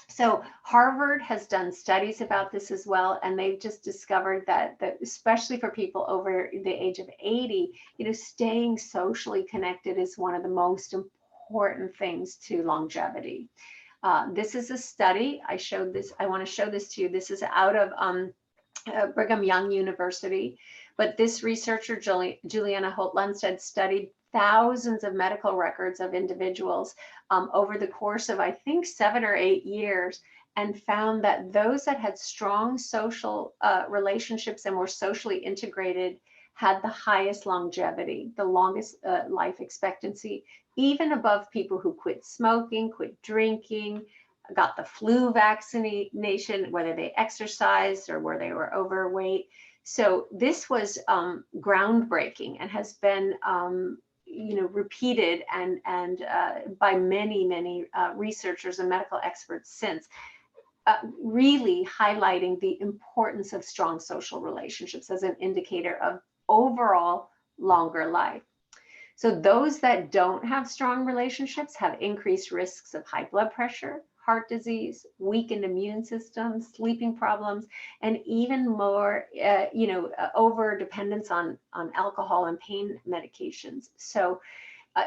So Harvard has done studies about this as well, and they've just discovered that especially for people over the age of 80, staying socially connected is one of the most important things to longevity. This is a study. I want to show this to you. This is out of Brigham Young University, but this researcher, Juliana Holt-Lunstad, studied thousands of medical records of individuals over the course of, I think, 7 or 8 years, and found that those that had strong social relationships and were socially integrated had the highest longevity, the longest life expectancy, even above people who quit smoking, quit drinking, got the flu vaccination, whether they exercised or where they were overweight. So this was groundbreaking and has been repeated and by many researchers and medical experts since, really highlighting the importance of strong social relationships as an indicator of overall longer life. So those that don't have strong relationships have increased risks of high blood pressure, heart disease, weakened immune systems, sleeping problems, and even more, over dependence on alcohol and pain medications. So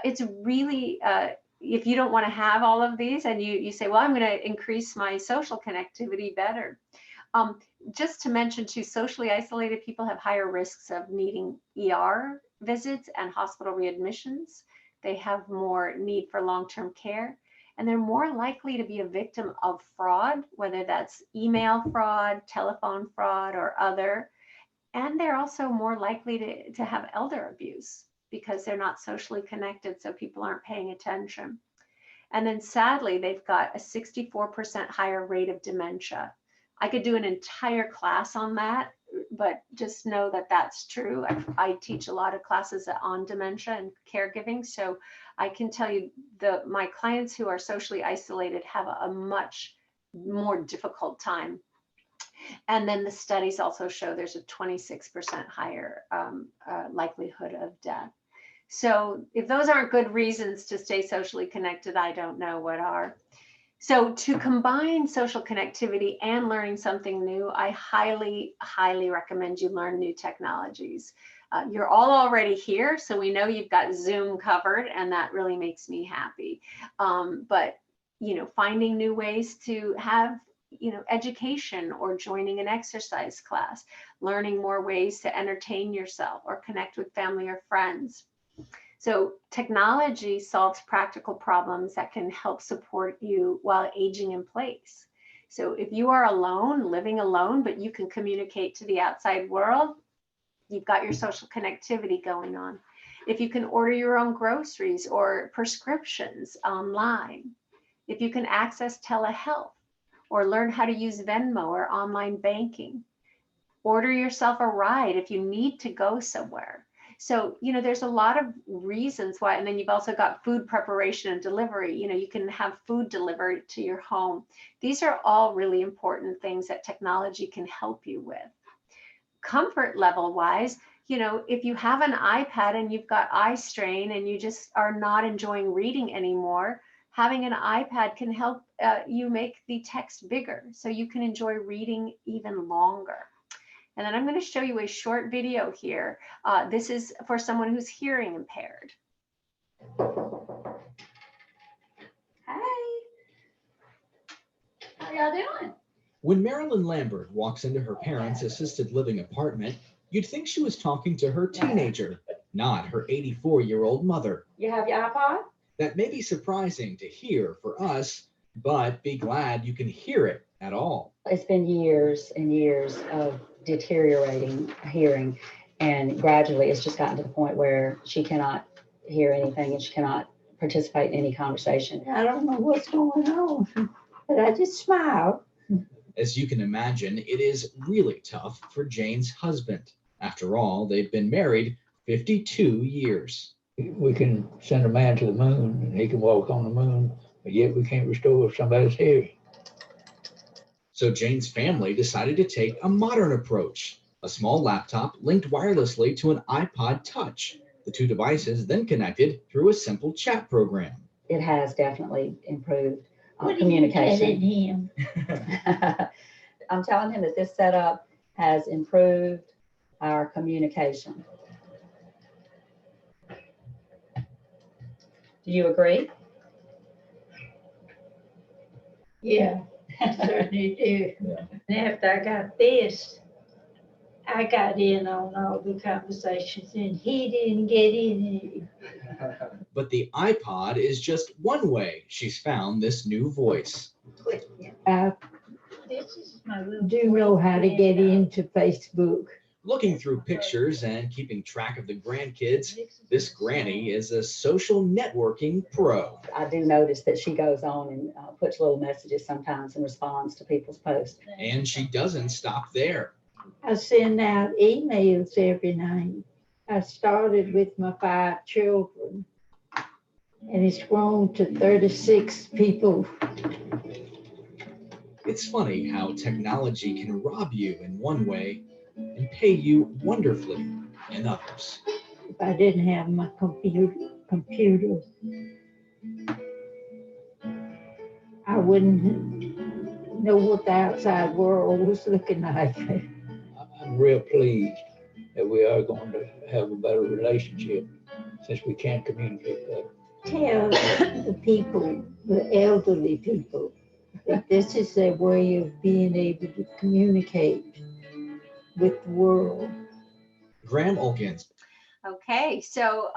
it's really, if you don't want to have all of these and you say, well, I'm going to increase my social connectivity better. Just to mention too, socially isolated people have higher risks of needing ER visits and hospital readmissions. They have more need for long-term care, and they're more likely to be a victim of fraud, whether that's email fraud, telephone fraud, or other. And they're also more likely to have elder abuse because they're not socially connected, so people aren't paying attention. And then sadly, they've got a 64% higher rate of dementia. I could do an entire class on that, but just know that that's true. I teach a lot of classes on dementia and caregiving, so I can tell you my clients who are socially isolated have a much more difficult time. And then the studies also show there's a 26% higher likelihood of death. So if those aren't good reasons to stay socially connected, I don't know what are. So to combine social connectivity and learning something new, I highly, highly recommend you learn new technologies. You're all already here, so we know you've got Zoom covered, and that really makes me happy. But, finding new ways to have, education, or joining an exercise class, learning more ways to entertain yourself or connect with family or friends. So technology solves practical problems that can help support you while aging in place. So if you are alone, living alone, but you can communicate to the outside world, you've got your social connectivity going on. If you can order your own groceries or prescriptions online, if you can access telehealth or learn how to use Venmo or online banking, order yourself a ride if you need to go somewhere. So, there's a lot of reasons why, and then you've also got food preparation and delivery. You can have food delivered to your home. These are all really important things that technology can help you with. Comfort level wise, if you have an iPad and you've got eye strain and you just are not enjoying reading anymore, having an iPad can help you make the text bigger so you can enjoy reading even longer. And then I'm going to show you a short video here. This is for someone who's hearing impaired. Hey, how y'all doing? When Marilyn Lambert walks into her parents' assisted living apartment, you'd think she was talking to her teenager, not her 84-year-old mother. You have your iPod? That may be surprising to hear for us, but be glad you can hear it at all. It's been years and years of deteriorating hearing. And gradually it's just gotten to the point where she cannot hear anything and she cannot participate in any conversation. I don't know what's going on, but I just smile. As you can imagine, it is really tough for Jane's husband. After all, they've been married 52 years. We can send a man to the moon and he can walk on the moon, but yet we can't restore somebody's hearing. So Jane's family decided to take a modern approach. A small laptop linked wirelessly to an iPod Touch. The two devices then connected through a simple chat program. It has definitely improved What are you communication. telling him? I'm telling him that this setup has improved our communication. Do you agree? Yeah, I certainly do. And after I got this, I got in on all the conversations and he didn't get in. But the iPod is just one way she's found this new voice. I do know how to get into Facebook. Looking through pictures and keeping track of the grandkids, this granny is a social networking pro. I do notice that she goes on and puts little messages sometimes and responds to people's posts. And she doesn't stop there. I send out emails every night. I started with my 5 children and it's grown to 36 people. It's funny how technology can rob you in one way and pay you wonderfully in others. If I didn't have my computer, I wouldn't know what the outside world was looking like. I'm real pleased that we are going to have a better relationship since we can communicate better. Tell the people, the elderly people, that this is their way of being able to communicate with the world. Graham Olkins. Okay, so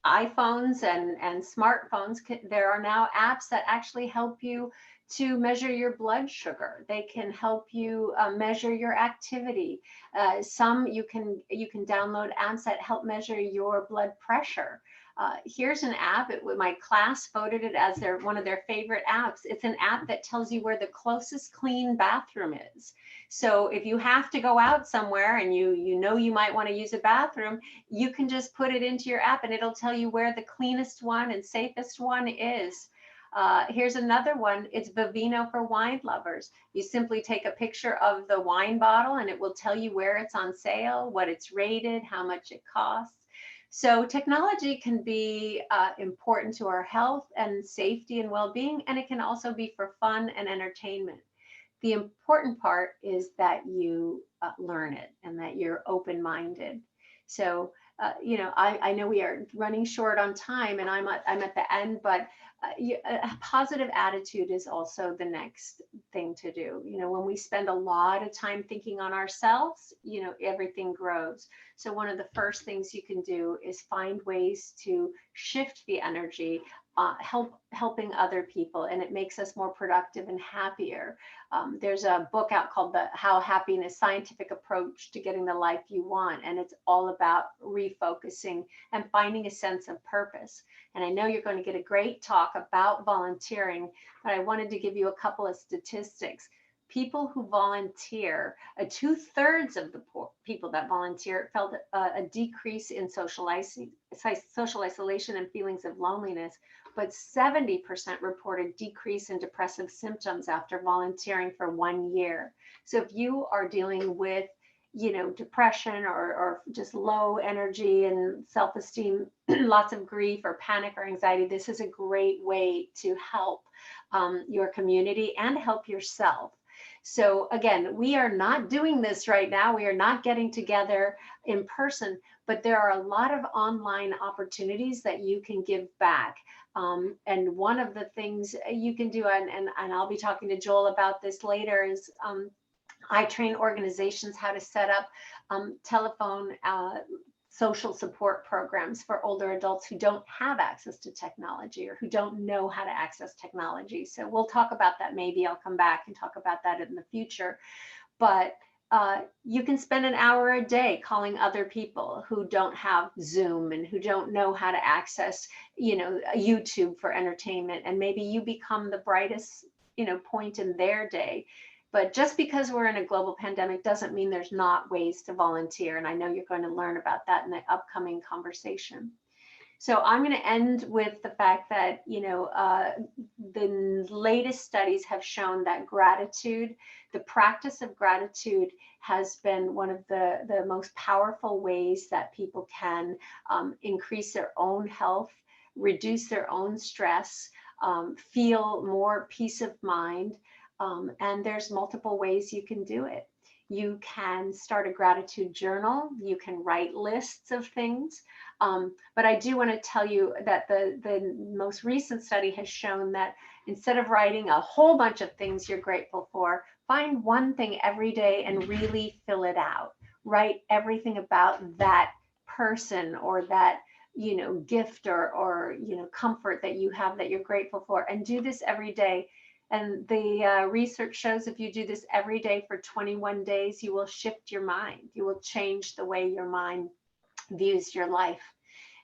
iPhones and smartphones, there are now apps that actually help you to measure your blood sugar. They can help you measure your activity. Some you can download apps that help measure your blood pressure. Here's an app. My class voted it as one of their favorite apps. It's an app that tells you where the closest clean bathroom is. So if you have to go out somewhere and you know you might want to use a bathroom, you can just put it into your app and it'll tell you where the cleanest one and safest one is. Here's another one. It's Vivino for wine lovers. You simply take a picture of the wine bottle and it will tell you where it's on sale, what it's rated, how much it costs. So technology can be important to our health and safety and well-being, and it can also be for fun and entertainment. The important part is that you learn it and that you're open-minded. So, I know we are running short on time and I'm at the end, but a positive attitude is also the next thing to do. When we spend a lot of time thinking on ourselves, everything grows. So one of the first things you can do is find ways to shift the energy, helping other people, and it makes us more productive and happier. There's a book out called How Happiness: Scientific Approach to Getting the Life You Want, and it's all about refocusing and finding a sense of purpose. And I know you're going to get a great talk about volunteering, but I wanted to give you a couple of statistics. People who volunteer, 2/3 of the people that volunteer felt a decrease in social isolation and feelings of loneliness, but 70% reported decrease in depressive symptoms after volunteering for 1 year. So if you are dealing with depression or just low energy and self-esteem, lots of grief or panic or anxiety, this is a great way to help your community and help yourself. So again, we are not doing this right now. We are not getting together in person, but there are a lot of online opportunities that you can give back. And one of the things you can do, and I'll be talking to Joel about this later, is I train organizations how to set up telephone social support programs for older adults who don't have access to technology or who don't know how to access technology. So we'll talk about that. Maybe I'll come back and talk about that in the future. But you can spend an hour a day calling other people who don't have Zoom and who don't know how to access, YouTube for entertainment. And maybe you become the brightest, point in their day. But just because we're in a global pandemic doesn't mean there's not ways to volunteer. And I know you're going to learn about that in the upcoming conversation. So I'm going to end with the fact that, the latest studies have shown that gratitude, the practice of gratitude, has been one of the most powerful ways that people can increase their own health, reduce their own stress, feel more peace of mind. And there's multiple ways you can do it. You can start a gratitude journal. You can write lists of things. But I do want to tell you that the most recent study has shown that instead of writing a whole bunch of things you're grateful for, find one thing every day and really fill it out. Write everything about that person or that gift or comfort that you have that you're grateful for, and do this every day. And the research shows if you do this every day for 21 days, you will shift your mind. You will change the way your mind views your life.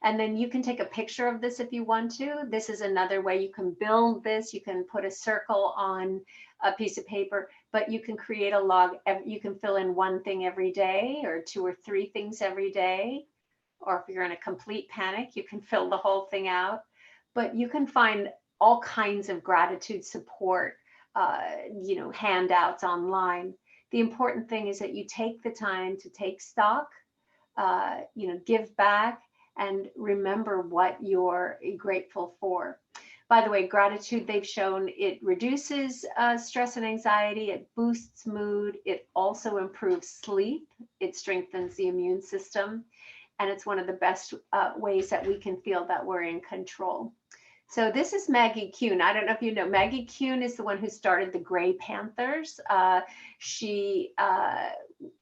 And then you can take a picture of this if you want to. This is another way you can build this. You can put a circle on a piece of paper, but you can create a log. You can fill in one thing every day or 2 or 3 things every day. Or if you're in a complete panic, you can fill the whole thing out. But you can find all kinds of gratitude support, handouts online. The important thing is that you take the time to take stock, give back, and remember what you're grateful for. By the way, gratitude, they've shown it reduces stress and anxiety, it boosts mood, it also improves sleep, it strengthens the immune system, and it's one of the best ways that we can feel that we're in control. So this is Maggie Kuhn. I don't know if you know, Maggie Kuhn is the one who started the Gray Panthers. She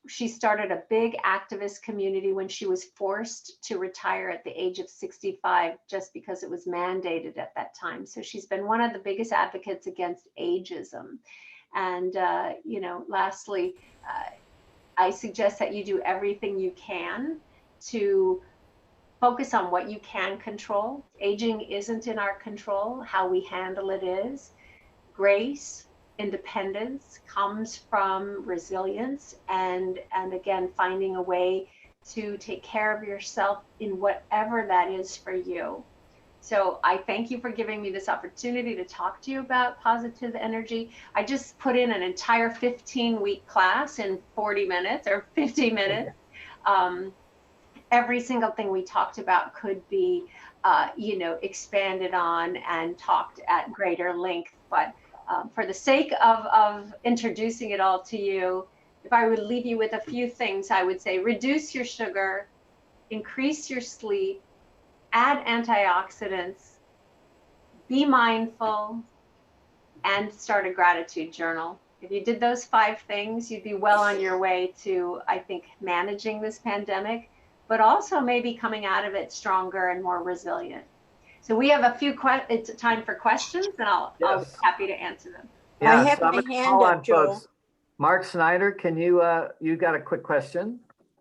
started a big activist community when she was forced to retire at the age of 65, just because it was mandated at that time. So she's been one of the biggest advocates against ageism. And, lastly, I suggest that you do everything you can to focus on what you can control. Aging isn't in our control. How we handle it is. Grace, independence comes from resilience and again, finding a way to take care of yourself in whatever that is for you. So I thank you for giving me this opportunity to talk to you about positive energy. I just put in an entire 15-week class in 40 minutes or 50 minutes. Every single thing we talked about could be, expanded on and talked at greater length. But for the sake of introducing it all to you, if I would leave you with a few things, I would say reduce your sugar, increase your sleep, add antioxidants, be mindful, and start a gratitude journal. If you did those 5 things, you'd be well on your way to, I think, managing this pandemic, but also maybe coming out of it stronger and more resilient. So we have a few it's time for questions, and I'll be happy to answer them. Yeah, I have so I'm my gonna hand call up, on Joe. folks. Mark Snyder, can you got a quick question?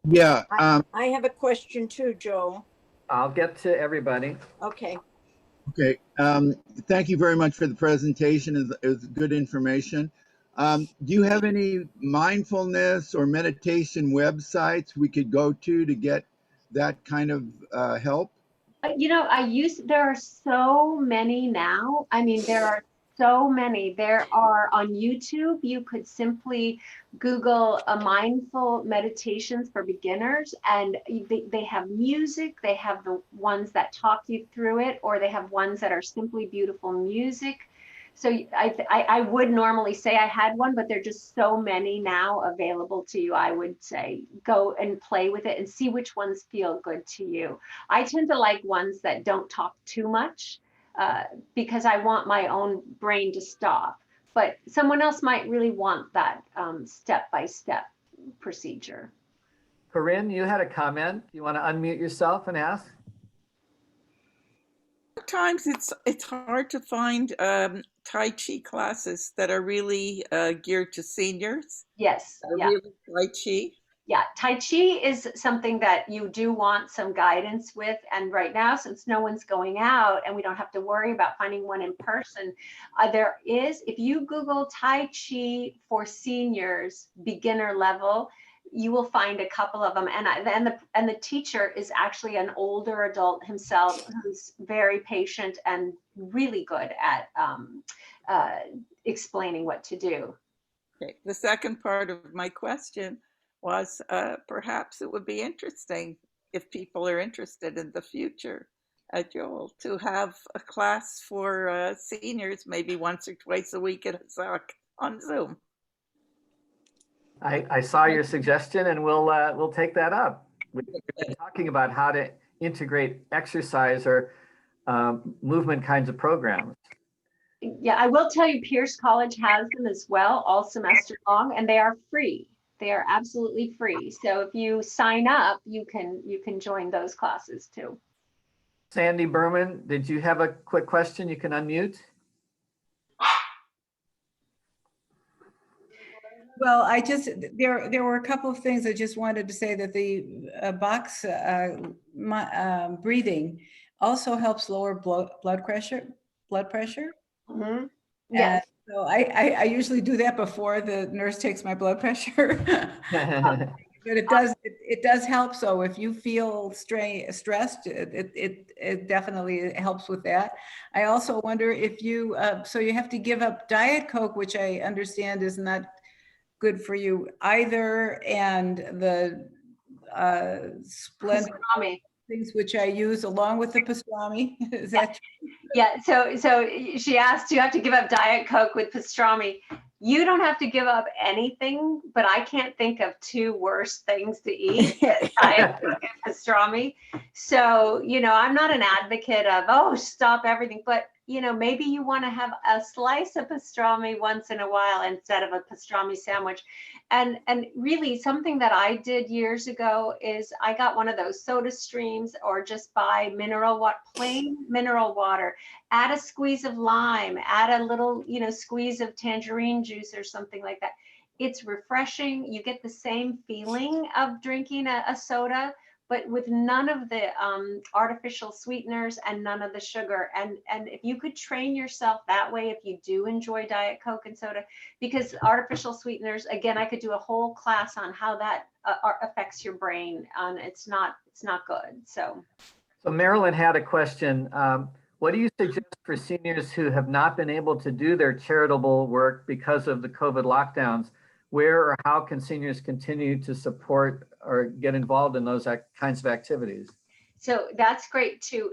Yeah. I have a question too, Joe. I'll get to everybody. Okay. Okay. Thank you very much for the presentation. It was good information. Do you have any mindfulness or meditation websites we could go to get that kind of help? There are so many now. I mean, there are so many. There are on YouTube, you could simply Google mindful meditations for beginners, and they have music. They have the ones that talk you through it, or they have ones that are simply beautiful music. So I would normally say I had one, but there are just so many now available to you. I would say go and play with it and see which ones feel good to you. I tend to like ones that don't talk too much because I want my own brain to stop. But someone else might really want that step-by-step procedure. Corinne, you had a comment. You want to unmute yourself and ask? sometimes it's hard to find Tai Chi classes that are really geared to seniors. Yes, yeah. Really Tai Chi. Yeah, Tai Chi is something that you do want some guidance with. And right now, since no one's going out and we don't have to worry about finding one in person, there is, if you Google Tai Chi for seniors, beginner level, you will find a couple of them. And the teacher is actually an older adult himself who's very patient and really good at explaining what to do. Okay. The second part of my question was perhaps it would be interesting if people are interested in the future, Joel, to have a class for seniors maybe once or twice a week at Hazak on Zoom. I saw your suggestion, and we'll take that up. We've been talking about how to integrate exercise or movement kinds of programs. Yeah, I will tell you, Pierce College has them as well, all semester long, and they are free. They are absolutely free. So if you sign up, you can join those classes too. Sandy Berman, did you have a quick question? You can unmute. Well, there were a couple of things I just wanted to say, that the box breathing also helps lower blood pressure. Mm-hmm. Yes. So I usually do that before the nurse takes my blood pressure. But it does help. So if you feel stressed, it definitely helps with that. I also wonder if you so you have to give up Diet Coke, which I understand is not good for you either, and the Splendid Pastrami. Things which I use along with the pastrami. Is that true? Yeah, so she asked, you have to give up Diet Coke with pastrami. You don't have to give up anything, but I can't think of two worse things to eat than Diet Coke and pastrami. So, I'm not an advocate of, oh, stop everything, but maybe you want to have a slice of pastrami once in a while instead of a pastrami sandwich. And really something that I did years ago is I got one of those Soda Streams, or just buy plain mineral water, add a squeeze of lime, add a little, squeeze of tangerine juice or something like that. It's refreshing. You get the same feeling of drinking a soda, but with none of the artificial sweeteners and none of the sugar. And if you could train yourself that way, if you do enjoy Diet Coke and soda, because artificial sweeteners, again, I could do a whole class on how that affects your brain. It's not good. So Marilyn had a question. What do you suggest for seniors who have not been able to do their charitable work because of the COVID lockdowns? Where or how can seniors continue to support or get involved in those kinds of activities? So that's great too.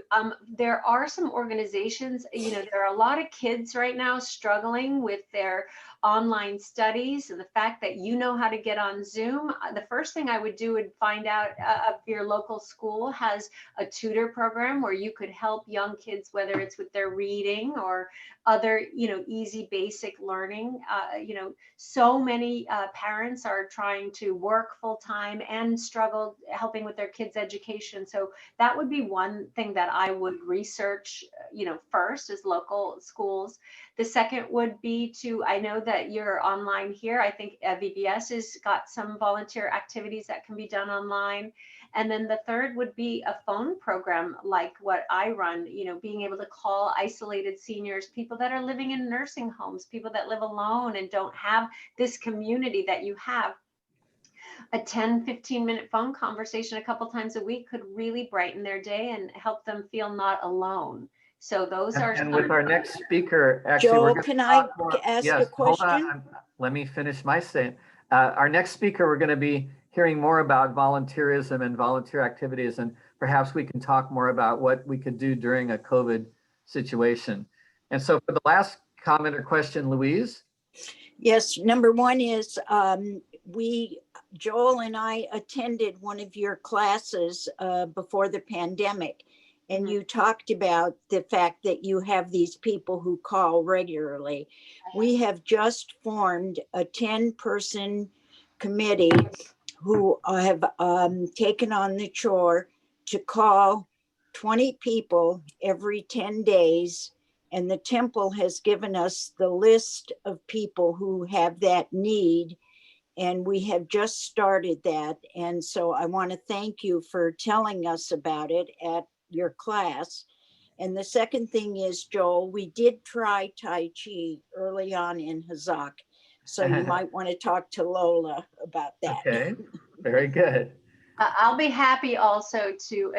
There are some organizations, there are a lot of kids right now struggling with their online studies, and the fact that how to get on Zoom. The first thing I would do would find out if your local school has a tutor program where you could help young kids, whether it's with their reading or other, easy basic learning. So many parents are trying to work full time and struggle helping with their kids' education. So that would be one thing that I would research, first, is local schools. The second would be I know that you're online here. I think VBS has got some volunteer activities that can be done online. And then the third would be a phone program like what I run, being able to call isolated seniors, people that are living in nursing homes, people that live alone and don't have this community that you have. A 10-15-minute phone conversation a couple times a week could really brighten their day and help them feel not alone. So those are. And with our next speaker, actually, Joel, can I ask a question? Hold on. Let me finish my statement. Our next speaker, we're going to be hearing more about volunteerism and volunteer activities, and perhaps we can talk more about what we could do during a COVID situation. And so for the last comment or question, Louise. Yes, number one is Joel and I attended one of your classes before the pandemic, and you talked about the fact that you have these people who call regularly. We have just formed a 10-person committee who have taken on the chore to call 20 people every 10 days. And the temple has given us the list of people who have that need. And we have just started that. And so I want to thank you for telling us about it at your class. And the second thing is, Joel, we did try Tai Chi early on in Hazak. So you might want to talk to Lola about that. Okay, very good. I'll be happy also to,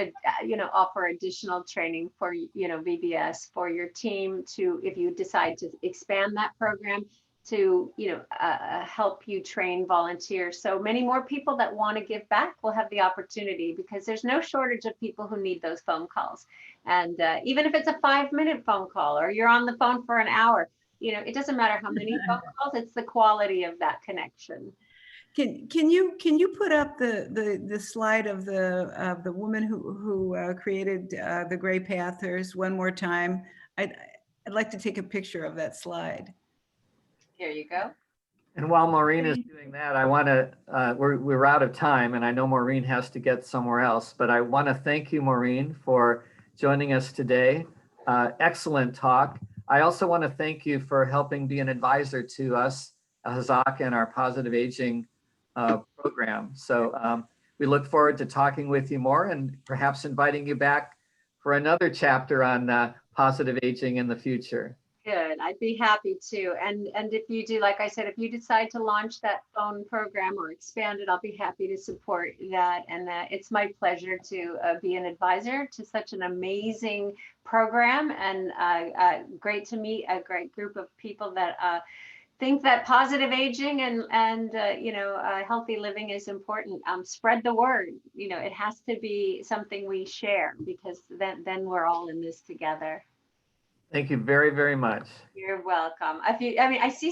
offer additional training for, VBS for your team to, if you decide to expand that program, to, help you train volunteers. So many more people that want to give back will have the opportunity, because there's no shortage of people who need those phone calls. And even if it's a 5-minute phone call, or you're on the phone for an hour, it doesn't matter how many phone calls, it's the quality of that connection. Can you put up the slide of the woman who created the Gray Panthers one more time? I'd like to take a picture of that slide. Here you go. And while Maureen is doing that, I want to, we're out of time, and I know Maureen has to get somewhere else, but I want to thank you, Maureen, for joining us today. Excellent talk. I also want to thank you for helping be an advisor to us, Hazak, and our positive aging program. So we look forward to talking with you more, and perhaps inviting you back for another chapter on positive aging in the future. Good, I'd be happy to. And if you do, like I said, if you decide to launch that phone program or expand it, I'll be happy to support that. And it's my pleasure to be an advisor to such an amazing program, and great to meet a great group of people that think that positive aging and healthy living is important. Spread the word. It has to be something we share, because then we're all in this together. Thank you very, very much. You're welcome. I see